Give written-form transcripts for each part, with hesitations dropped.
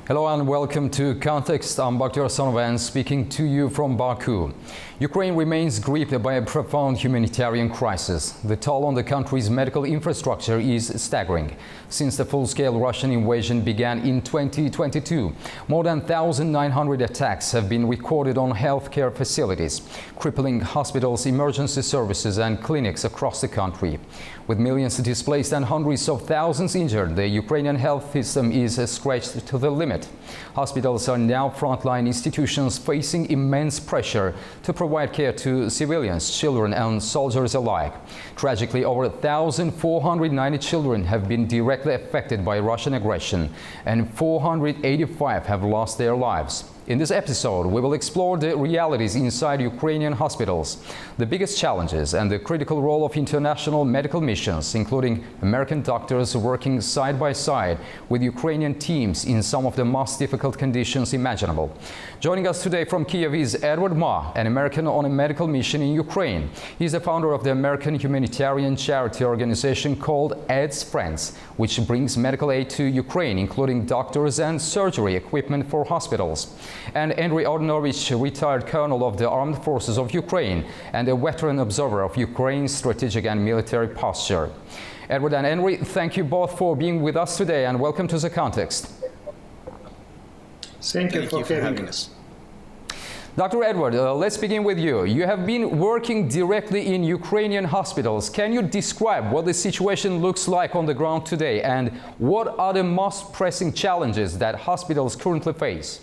Hello and welcome to Context. I'm Bakhtiar Sanovan speaking to you from Baku. Ukraine remains gripped by a profound humanitarian crisis. The toll on the country's medical infrastructure is staggering. Since the full-scale Russian invasion began in 2022, more than 1,900 attacks have been recorded on healthcare facilities, crippling hospitals, emergency services and clinics across the country. With millions displaced and hundreds of thousands injured, the Ukrainian health system is stretched to the limit. Hospitals are now frontline institutions facing immense pressure to provide care to civilians, children and soldiers alike. Tragically, over 1,490 children have been directly affected by Russian aggression and 485 have lost their lives. In this episode, we will explore the realities inside Ukrainian hospitals, the biggest challenges and the critical role of international medical missions, including American doctors working side by side with Ukrainian teams in some of the most difficult conditions imaginable. Joining us today from Kiev is Edward Ma, an American on a medical mission in Ukraine. He's the founder of the American humanitarian charity organization called AnewZ Friends, which brings medical aid to Ukraine, including doctors and surgery equipment for hospitals. And Andriy Ordonovich, retired colonel of the armed forces of Ukraine and a veteran observer of Ukraine's strategic and military posture. Edward and Henry, thank you both for being with us today and welcome to The Context. Thank you for having us. Dr. Edward, let's begin with you. You have been working directly in Ukrainian hospitals. Can you describe what the situation looks like on the ground today and what are the most pressing challenges that hospitals currently face?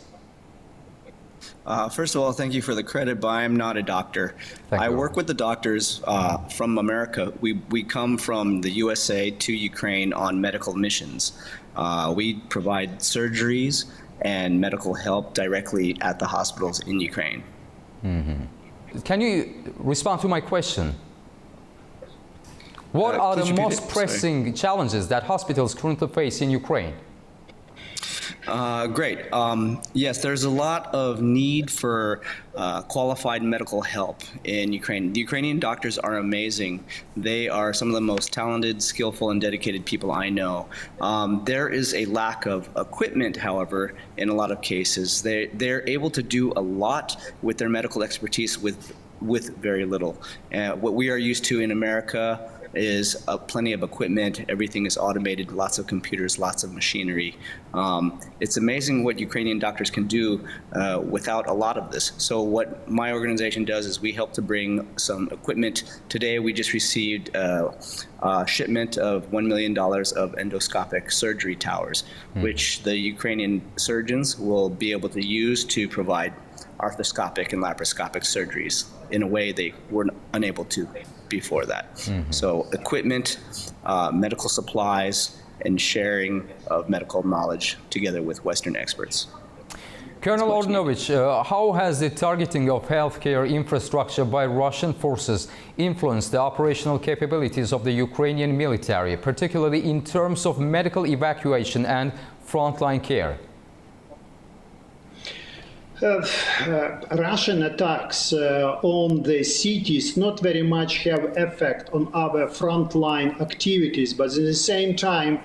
First of all, thank you for the credit, but I am not a doctor. I work with the doctors from America. We come from the USA to Ukraine on medical missions. We provide surgeries and medical help directly at the hospitals in Ukraine. Mm-hmm. Can you respond to my question? What are the most pressing challenges that hospitals currently face in Ukraine? Great. Yes, there's a lot of need for qualified medical help in Ukraine. The Ukrainian doctors are amazing. They are some of the most talented, skillful, and dedicated people I know. There is a lack of equipment, however, in a lot of cases. They're able to do a lot with their medical expertise with very little. What we are used to in America is plenty of equipment. Everything is automated, lots of computers, lots of machinery. It's amazing what Ukrainian doctors can do without a lot of this. So what my organization does is we help to bring some equipment. Today we just received a shipment of $1 million of endoscopic surgery towers, which the Ukrainian surgeons will be able to use to provide arthroscopic and laparoscopic surgeries in a way they were unable to before that. Mm-hmm. So equipment, medical supplies, and sharing of medical knowledge together with Western experts. Colonel Ordonovich, how has the targeting of healthcare infrastructure by Russian forces influenced the operational capabilities of the Ukrainian military, particularly in terms of medical evacuation and frontline care? Russian attacks on the cities not very much have effect on our frontline activities, but at the same time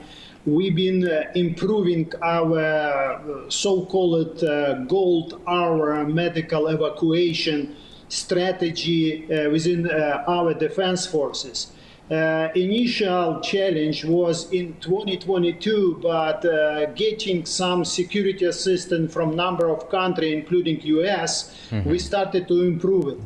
we've been improving our so-called gold hour medical evacuation strategy within our defense forces. Initial challenge was in 2022, but getting some security assistance from number of countries, including US, we started to improve it.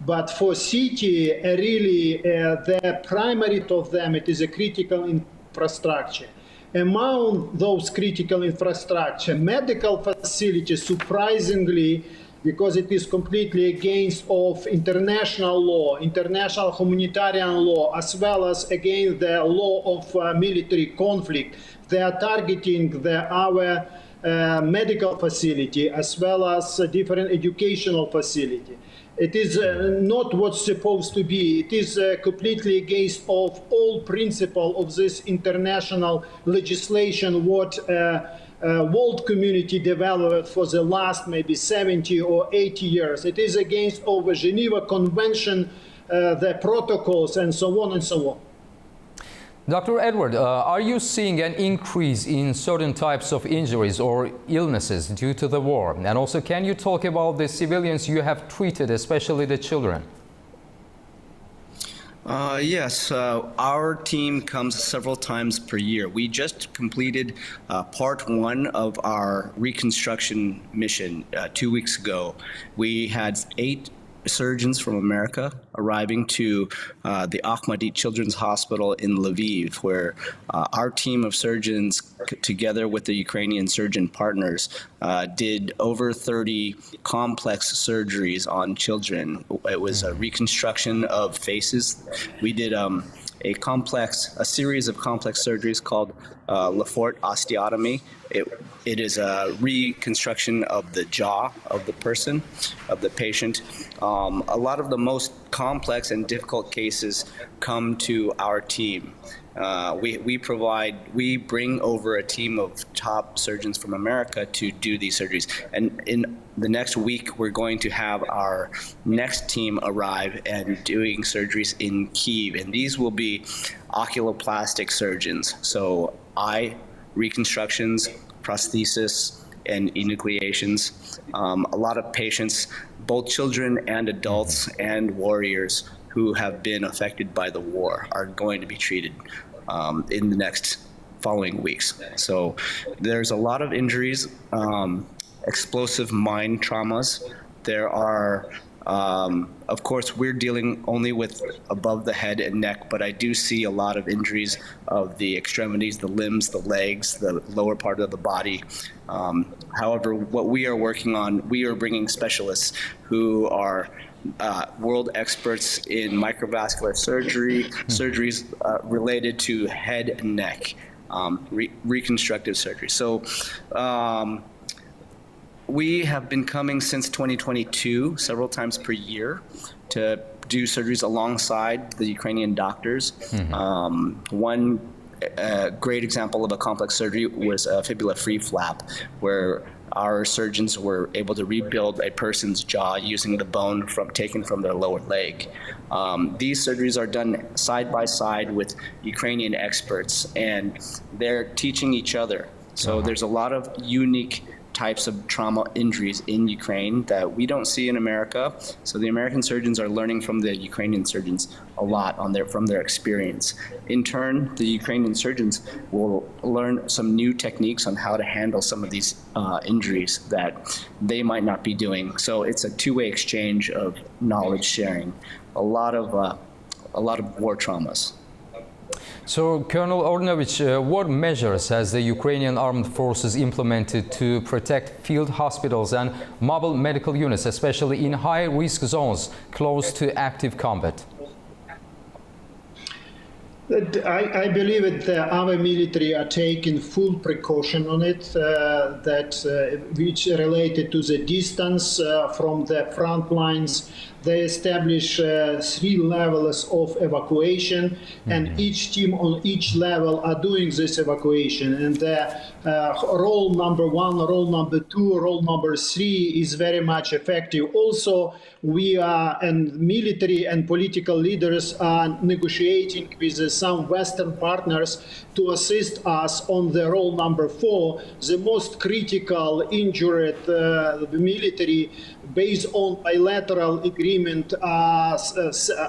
But for city, really, the primary of them, it is a critical infrastructure. Among those critical infrastructure, medical facilities, surprisingly, because it is completely against of international law, international humanitarian law, as well as against the law of military conflict. They are targeting our medical facility as well as a different educational facility. It is not what's supposed to be. It is completely against of all principle of this international legislation what world community developed for the last maybe 70 or 80 years. It is against over Geneva Convention, the protocols and so on and so on. Dr. Edward, are you seeing an increase in certain types of injuries or illnesses due to the war? And also, can you talk about the civilians you have treated, especially the children? Yes, our team comes several times per year. We just completed part one of our reconstruction mission 2 weeks ago. We had 8 surgeons from America arriving to the Ahmadit Children's Hospital in Lviv, where our team of surgeons, together with the Ukrainian surgeon partners, did over 30 complex surgeries on children. It was a reconstruction of faces. We did a series of complex surgeries called Lefort osteotomy. It is a reconstruction of the jaw of the person, of the patient. A lot of the most complex and difficult cases come to our team. We bring over a team of top surgeons from America to do these surgeries. And in the next week, we're going to have our next team arrive and doing surgeries in Kyiv. And these will be oculoplastic surgeons. So eye reconstructions, prosthesis, and enucleations. A lot of patients, both children and adults and warriors who have been affected by the war, are going to be treated in the next following weeks. So there's a lot of injuries, explosive mine traumas. There are, of course, we're dealing only with above the head and neck, but I do see a lot of injuries of the extremities, the limbs, the legs, the lower part of the body. However, what we are working on, we are bringing specialists who are world experts in microvascular surgery, surgeries related to head and neck, reconstructive surgery. So we have been coming since 2022, several times per year, to do surgeries alongside the Ukrainian doctors. One great example of a complex surgery was a fibula free flap, where our surgeons were able to rebuild a person's jaw using the bone taken from their lower leg. These surgeries are done side by side with Ukrainian experts, and they're teaching each other. So there's a lot of unique types of trauma injuries in Ukraine that we don't see in America. So the American surgeons are learning from the Ukrainian surgeons a lot from their experience. In turn, the Ukrainian surgeons will learn some new techniques on how to handle some of these injuries that they might not be doing. So it's a two-way exchange of knowledge sharing. A lot of war traumas. So, Colonel Ornovich, what measures has the Ukrainian armed forces implemented to protect field hospitals and mobile medical units, especially in high-risk zones close to active combat? I believe that our military are taking full precaution on it, which related to the distance from the front lines. They establish 3 levels of evacuation, and each team on each level are doing this evacuation. And the role number 1, role number 2, role number 3 is very much effective. Also, we are, and military and political leaders are negotiating with some Western partners to assist us on the role number 4, the most critical injured military, based on bilateral agreement,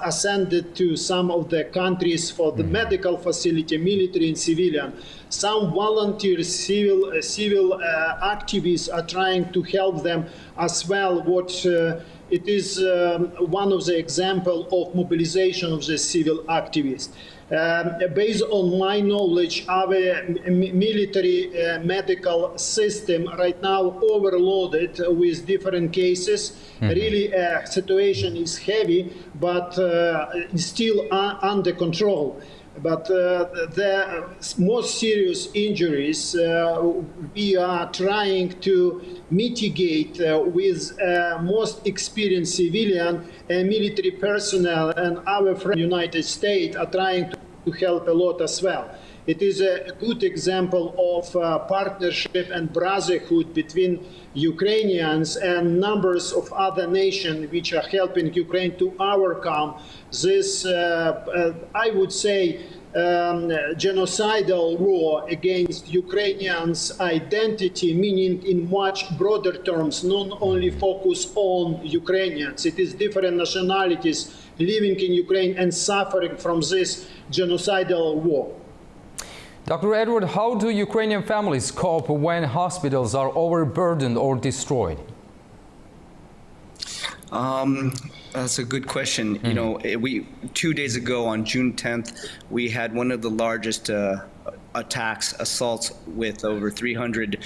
ascended to some of the countries for the medical facility, military and civilian. Some volunteer civil activists are trying to help them as well. It is one of the example of mobilization of the civil activists. Based on my knowledge, our military medical system right now overloaded with different cases. Really, situation is heavy, but still under control. But the most serious injuries we are trying to mitigate with most experienced civilian and military personnel, and our friends in the United States are trying to help a lot as well. It is a good example of partnership and brotherhood between Ukrainians and numbers of other nations which are helping Ukraine to overcome this, I would say, genocidal war against Ukrainians' identity, meaning in much broader terms, not only focus on Ukrainians. It is different nationalities living in Ukraine and suffering from this genocidal war. Dr. Edward, how do Ukrainian families cope when hospitals are overburdened or destroyed? That's a good question. You know, 2 days ago on June 10th, we had one of the largest assaults with over 300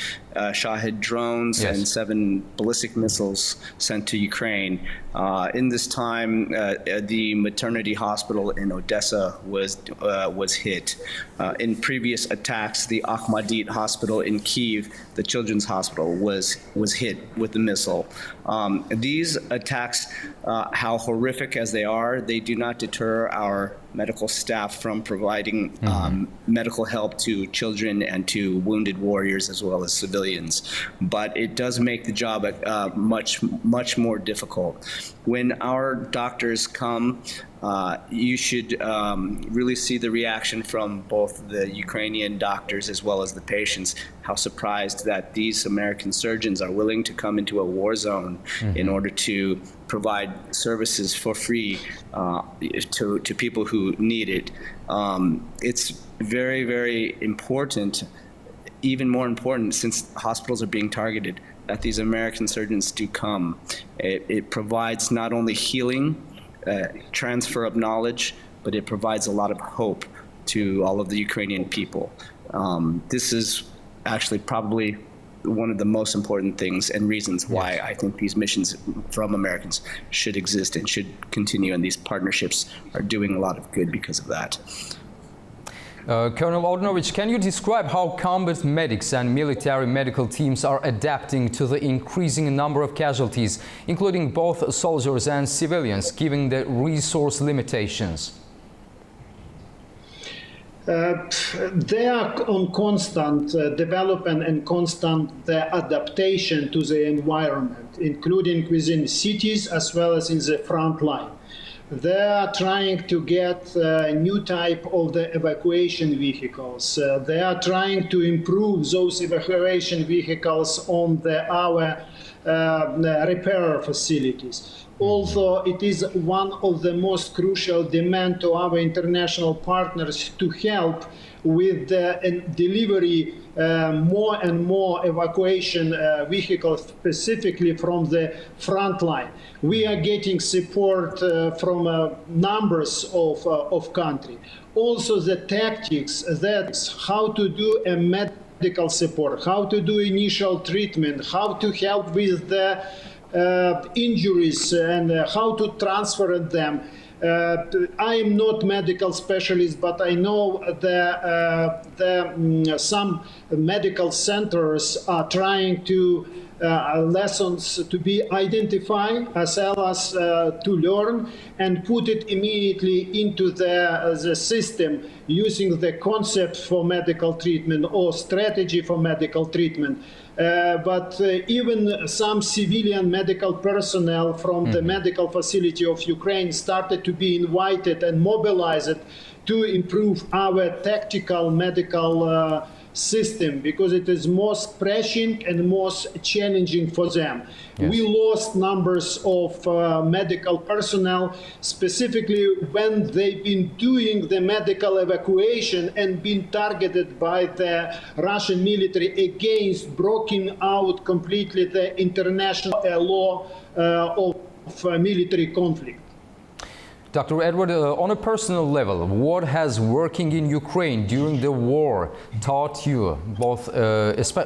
Shahed drones and 7 ballistic missiles sent to Ukraine. In this time, the maternity hospital in Odesa was hit. In previous attacks, the Akhmadit hospital in Kyiv, the children's hospital, was hit with the missile. These attacks, how horrific as they are, they do not deter our medical staff from providing medical help to children and to wounded warriors as well as civilians. But it does make the job much more difficult. When our doctors come, you should really see the reaction from both the Ukrainian doctors as well as the patients, how surprised that these American surgeons are willing to come into a war zone in order to provide services for free to people who need it. It's very, very important, even more important since hospitals are being targeted, that these American surgeons do come. It provides not only healing, transfer of knowledge, but it provides a lot of hope to all of the Ukrainian people. This is actually probably one of the most important things and reasons why I think these missions from Americans should exist and should continue, and these partnerships are doing a lot of good because of that. Colonel Odnovich, can you describe how combat medics and military medical teams are adapting to the increasing number of casualties, including both soldiers and civilians, given the resource limitations? They are on constant development and constant adaptation to the environment, including within cities as well as in the front line. They are trying to get a new type of the evacuation vehicles. They are trying to improve those evacuation vehicles on our repair facilities. Also, it is one of the most crucial demands to our international partners to help with the delivery more and more evacuation vehicles, specifically from the front line. We are getting support from numbers of countries. Also, the tactics, that's how to do a medical support, how to do initial treatment, how to help with the injuries and how to transfer them. I am not medical specialist, but I know some medical centers are trying to lessons to be identified as well as to learn and put it immediately into the system using the concept for medical treatment or strategy for medical treatment. But even some civilian medical personnel from the medical facility of Ukraine started to be invited and mobilized to improve our tactical medical system, because it is most pressing and most challenging for them. Yes. We lost numbers of medical personnel, specifically when they've been doing the medical evacuation and been targeted by the Russian military against blocking out completely the international law of military conflict. Dr. Edward, on a personal level, what has working in Ukraine during the war taught you, both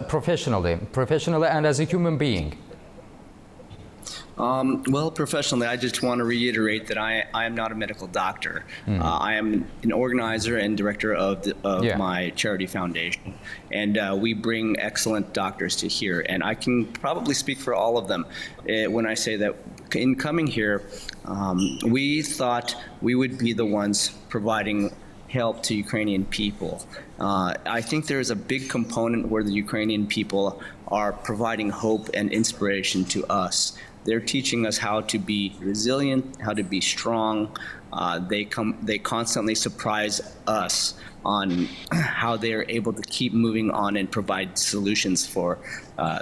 professionally and as a human being? Well, professionally, I just want to reiterate that I am not a medical doctor. I am an organizer and director of my charity foundation, and we bring excellent doctors to here. And I can probably speak for all of them when I say that in coming here, we thought we would be the ones providing help to Ukrainian people. I think there is a big component where the Ukrainian people are providing hope and inspiration to us. They're teaching us how to be resilient, how to be strong. They constantly surprise us on how they are able to keep moving on and provide solutions for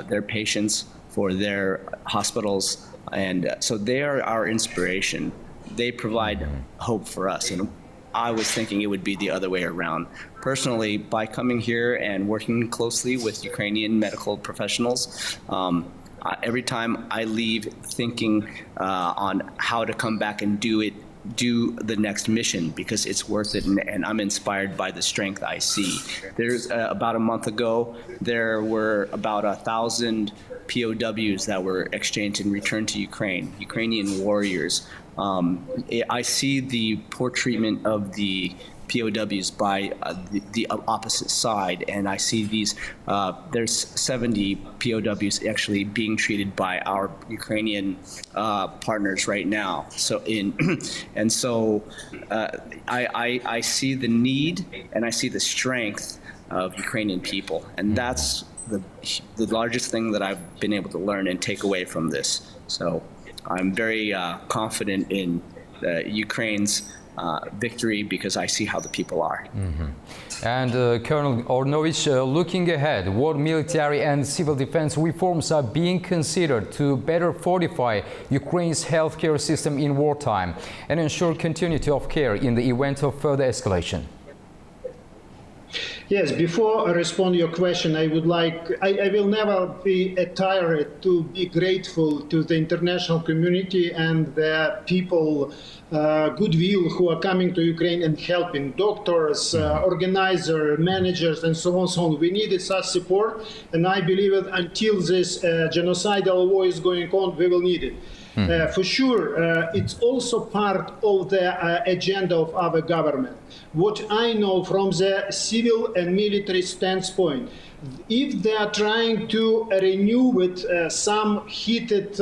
their patients, for their hospitals. And so they are our inspiration. They provide hope for us. And I was thinking it would be the other way around. Personally, by coming here and working closely with Ukrainian medical professionals, every time I leave thinking on how to come back and do the next mission, because it's worth it, and I'm inspired by the strength I see. There's about a month ago, there were about 1,000 POWs that were exchanged and returned to Ukrainian warriors. I see the poor treatment of the POWs by the opposite side, and I see there's 70 POWs actually being treated by our Ukrainian partners right now. I see the need and I see the strength of Ukrainian people, and that's the largest thing that I've been able to learn and take away from this. So I'm very confident in Ukraine's victory, because I see how the people are. And Colonel Ornovich, looking ahead, what military and civil defense reforms are being considered to better fortify Ukraine's healthcare system in wartime and ensure continuity of care in the event of further escalation? Yes, before I respond to your question, I will never be tired to be grateful to the international community and the people, goodwill, who are coming to Ukraine and helping doctors, organizers, managers, and so on, so on. We needed such support, and I believe that until this genocidal war is going on, we will need it. For sure, it's also part of the agenda of our government. What I know from the civil and military standpoint, if they are trying to renew with some heated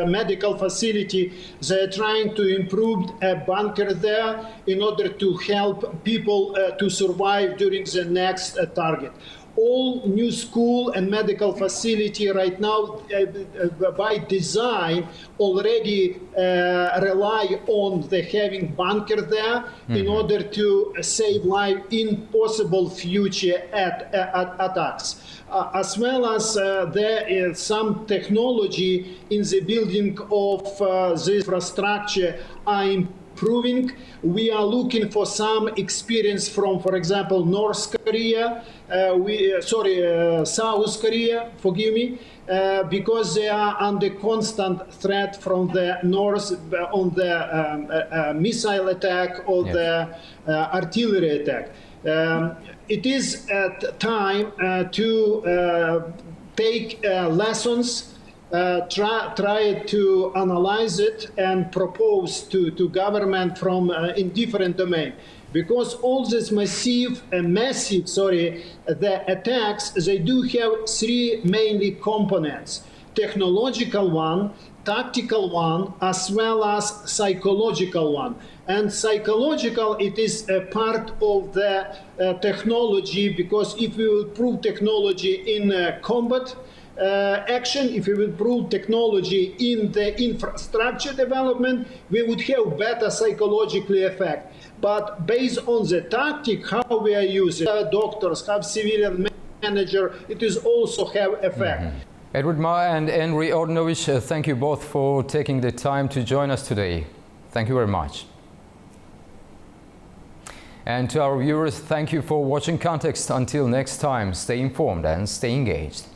medical facility, they're trying to improve a bunker there in order to help people to survive during the next target. All new school and medical facility right now, by design, already rely on the having bunker there in order to save life in possible future attacks. As well as there is some technology in the building of this infrastructure are improving. We are looking for some experience from, for example, South Korea, forgive me, because they are under constant threat from the north on the missile attack or the artillery attack. It is at time to take lessons, try to analyze it and propose to government from in different domain, because all this massive the attacks, they do have three mainly components: technological one, tactical one, as well as psychological one. And psychological, it is a part of the technology, because if we will prove technology in combat action, if we will prove technology in the infrastructure development, we would have better psychological effect. But based on the tactic, how we are using doctors, have civilian manager, it is also have effect. Edward Ma and Henry Ornovich, thank you both for taking the time to join us today. Thank you very much. And to our viewers, thank you for watching Context. Until next time, stay informed and stay engaged.